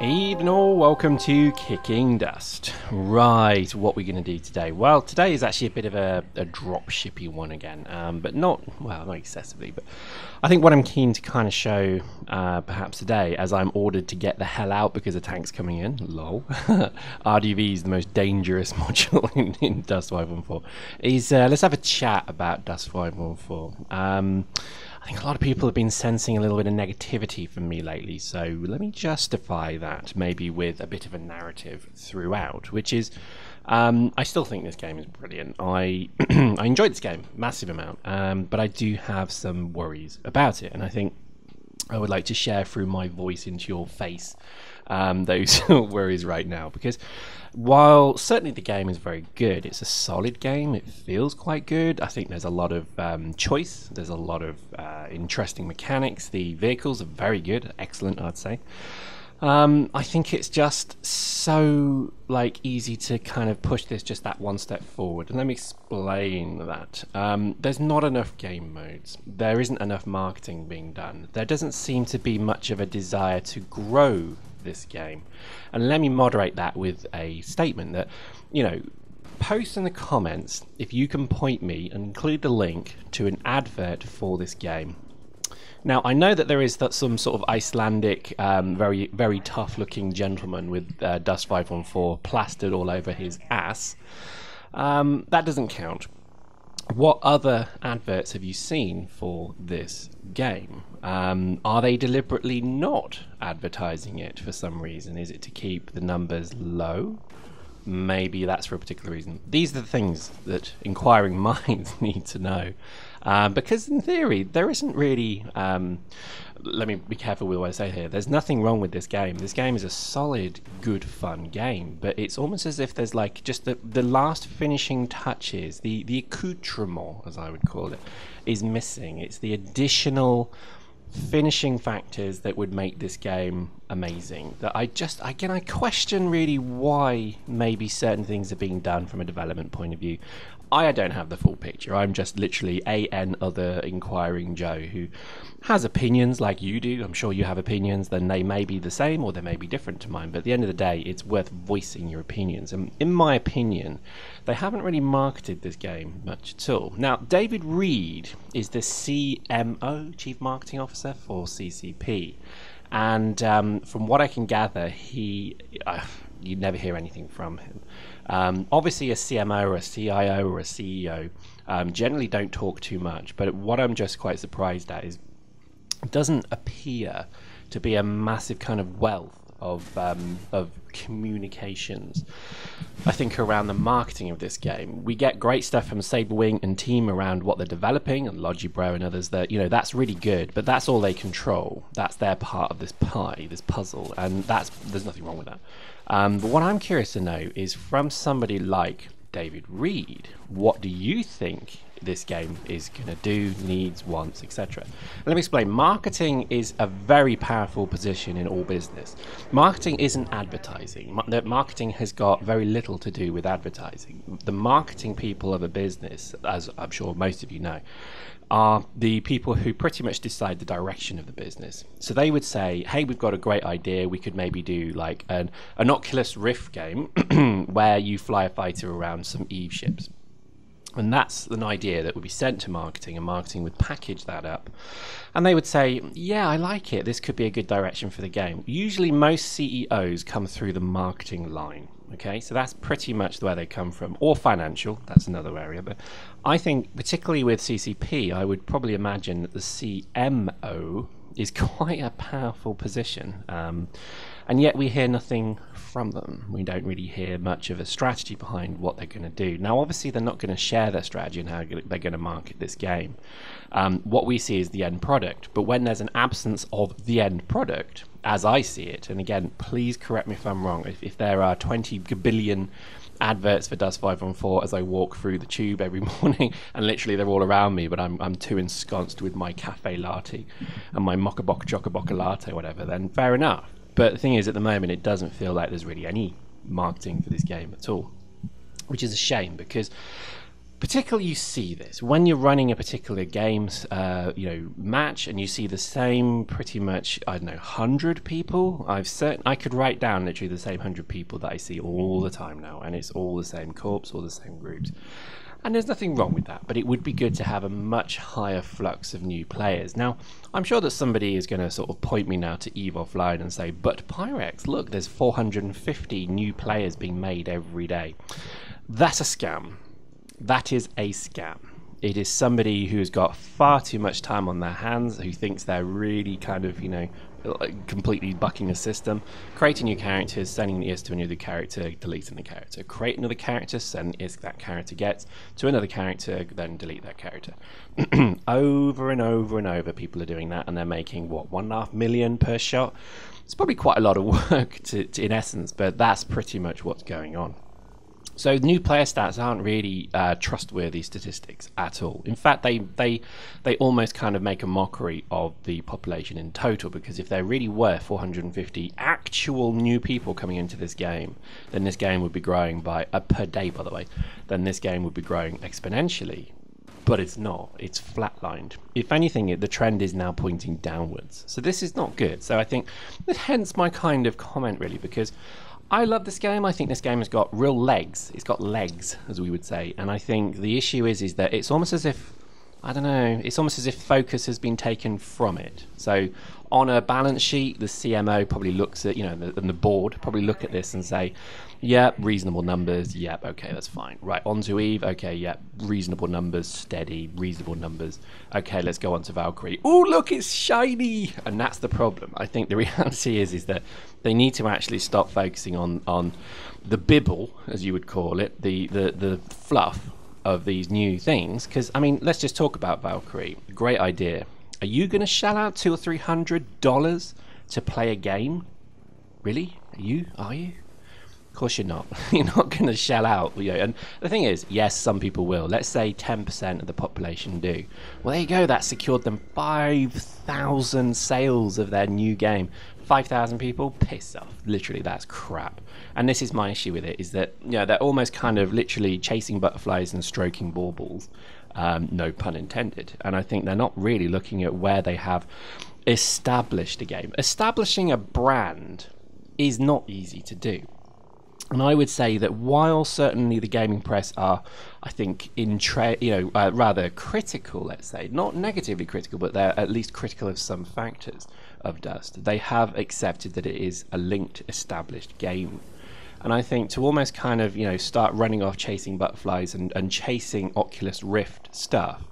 Evening all, welcome to Kicking Dust. Right, what we're going to do today? Well, today is actually a bit of a drop-shippy one again, but not excessively, but I think what I'm keen to kind of show perhaps today, as I'm ordered to get the hell out because a tank's coming in, lol, RDV is the most dangerous module in Dust 514, is let's have a chat about Dust 514. I think a lot of people have been sensing a little bit of negativity from me lately, so let me justify that maybe with a bit of a narrative throughout, which is I still think this game is brilliant. I enjoyed this game, massive amount, but I do have some worries about it, and I think I would like to share through my voice into your face those worries right now, because while certainly the game is very good, it's a solid game, it feels quite good. I think there's a lot of choice, there's a lot of interesting mechanics, the vehicles are very good, excellent I'd say. I think it's just so easy to kind of push this just that one step forward, and let me explain that. There's not enough game modes, there isn't enough marketing being done, there doesn't seem to be much of a desire to grow this game, and let me moderate that with a statement that, you know, post in the comments if you can point me and include the link to an advert for this game. Now, I know that there is some sort of Icelandic, very tough looking gentleman with Dust 514 plastered all over his ass. That doesn't count. What other adverts have you seen for this game? Are they deliberately not advertising it for some reason? Is it to keep the numbers low? Maybe that's for a particular reason. These are the things that inquiring minds need to know. Because in theory, there isn't really... let me be careful with what I say here. There's nothing wrong with this game. This game is a solid, good, fun game. But it's almost as if there's just the last finishing touches, the accoutrement, as I would call it, is missing. It's the additional finishing factors that would make this game amazing. That I question really why maybe certain things are being done from a development point of view. I don't have the full picture. I'm just literally other inquiring Joe who has opinions like you do. I'm sure you have opinions, then they may be the same or they may be different to mine, but at the end of the day, it's worth voicing your opinions. And in my opinion, they haven't really marketed this game much at all. Now, David Reed is the CMO, Chief Marketing Officer for CCP. And from what I can gather, you never hear anything from him. Obviously a CMO or a CIO or a CEO generally don't talk too much, but what I'm just quite surprised at is it doesn't appear to be a massive kind of wealth of communications, I think, around the marketing of this game. We get great stuff from Saberwing and team around what they're developing, and Logibro and others, that, you know, that's really good, but that's all they control. That's their part of this pie, this puzzle, and there's nothing wrong with that. But what I'm curious to know is from somebody like David Reed, what do you think this game is going to do, needs, wants, etc. Let me explain. Marketing is a very powerful position in all business. Marketing isn't advertising. Marketing has got very little to do with advertising. The marketing people of a business, as I'm sure most of you know, are the people who pretty much decide the direction of the business. So they would say, hey, we've got a great idea, we could maybe do like an Oculus Rift game where you fly a fighter around some Eve ships. And that's an idea that would be sent to marketing, and marketing would package that up. And they would say, yeah, I like it, this could be a good direction for the game. Usually most CEOs come through the marketing line. Okay, so that's pretty much where they come from, or financial, that's another area. But I think, particularly with CCP, I would probably imagine that the CMO is quite a powerful position. And yet we hear nothing from them. We don't really hear much of a strategy behind what they're going to do. Now, obviously, they're not going to share their strategy and how they're going to market this game. What we see is the end product. But when there's an absence of the end product, as I see it, and again, please correct me if I'm wrong, if there are 20 billion adverts for Dust 514 as I walk through the tube every morning, and literally they're all around me, but I'm too ensconced with my cafe latte and my mocha boca chocoboca latte, whatever, then fair enough. But the thing is, at the moment, it doesn't feel like there's really any marketing for this game at all, which is a shame, because particularly you see this when you're running a particular game's match, and you see the same pretty much, I don't know, 100 people. I could write down literally the same 100 people that I see all the time now, and it's all the same corps, all the same groups. And there's nothing wrong with that, but it would be good to have a much higher flux of new players. Now, I'm sure that somebody is going to sort of point me now to EVE Offline and say, but Pyrex, look, there's 450 new players being made every day. That's a scam. That is a scam. It is somebody who's got far too much time on their hands, who thinks they're really kind of, completely bucking a system, creating new characters, sending the IS to another character, deleting the character, create another character, send IS that character gets to another character, then delete that character. Over and over and over, people are doing that, and they're making, what, 1.5 million per shot? It's probably quite a lot of work in essence, but that's pretty much what's going on. So new player stats aren't really trustworthy statistics at all. In fact, they almost kind of make a mockery of the population in total, because if there really were 450 actual new people coming into this game, then this game would be growing by per day, by the way, then this game would be growing exponentially. But it's not. It's flatlined. If anything, the trend is now pointing downwards. So this is not good. So I think, hence my kind of comment really, because I love this game. I think this game has got real legs. It's got legs, as we would say. And I think the issue is that it's almost as if, I don't know, it's almost as if focus has been taken from it. So on a balance sheet, the CMO probably looks at, and the board probably look at this and say, yep, reasonable numbers, yep, okay, that's fine. Right, on to EVE, okay, yep, reasonable numbers, steady, reasonable numbers. Okay, let's go on to Valkyrie. Oh, look, it's shiny! And that's the problem. I think the reality is that they need to actually stop focusing on the bibble, as you would call it, the fluff of these new things. Because, I mean, let's just talk about Valkyrie. Great idea. Are you going to shell out $200 or $300 to play a game? Really? Are you? Of course you're not. You're not going to shell out. And the thing is, yes, some people will. Let's say 10% of the population do. Well, there you go. That secured them 5,000 sales of their new game. 5,000 people? Piss off. Literally, that's crap. And this is my issue with it, is that they're almost kind of literally chasing butterflies and stroking baubles. No pun intended. And I think they're not really looking at where they have established a game. Establishing a brand is not easy to do. And I would say that while certainly the gaming press are, I think, rather critical, let's say, not negatively critical, but they're at least critical of some factors of Dust, they have accepted that it is a linked, established game. And I think to almost kind of, start running off chasing butterflies and chasing Oculus Rift stuff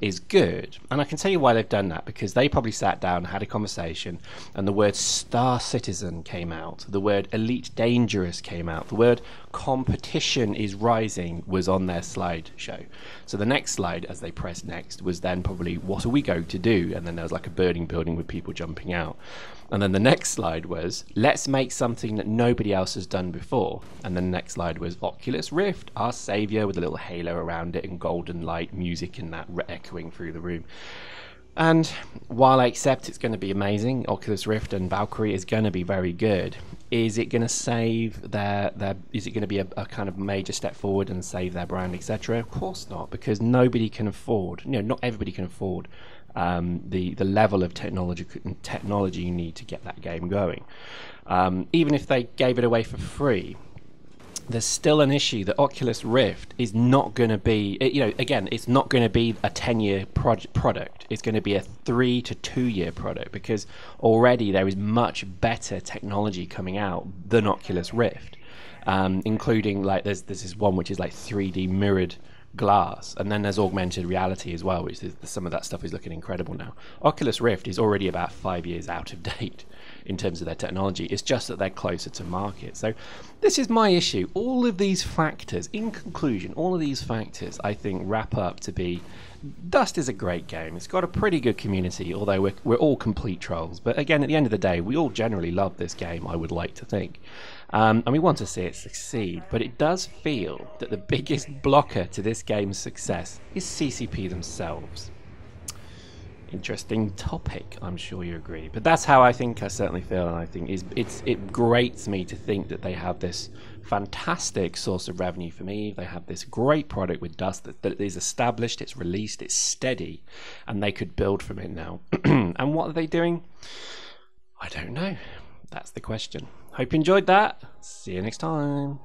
is good. And I can tell you why they've done that, because they probably sat down, had a conversation, and the word Star Citizen came out, the word Elite Dangerous came out, the word Competition is Rising was on their slideshow. So the next slide, as they pressed next, was then probably, what are we going to do? And then there was like a burning building with people jumping out. And then the next slide was, let's make something that nobody else has done before. And then the next slide was Oculus Rift, our savior, with a little halo around it and golden light music and that echoing through the room. And while I accept it's going to be amazing, Oculus Rift and Valkyrie is going to be very good, is it going to save is it going to be a kind of major step forward and save their brand, etc.? Of course not, because nobody can afford, not everybody can afford the level of technology you need to get that game going. Even if they gave it away for free, there's still an issue that Oculus Rift is not going to be, again, it's not going to be a 10-year product. It's going to be a 3 to 2 year product, because already there is much better technology coming out than Oculus Rift, including like there's this one which is like 3D mirrored glass, and then there's augmented reality as well, which is, some of that stuff is looking incredible now. Oculus Rift is already about 5 years out of date in terms of their technology. It's just that they're closer to market. So this is my issue. All of these factors, in conclusion, all of these factors I think wrap up to be, Dust is a great game. It's got a pretty good community, although we're all complete trolls. But again, at the end of the day, we all generally love this game, I would like to think. And we want to see it succeed, but it does feel that the biggest blocker to this game's success is CCP themselves. Interesting topic, I'm sure you agree. But that's how I certainly feel, and I think it grates me to think that they have this fantastic source of revenue for me. They have this great product with Dust that is established, it's released, it's steady, and they could build from it now. And what are they doing? I don't know. That's the question. Hope you enjoyed that. See you next time.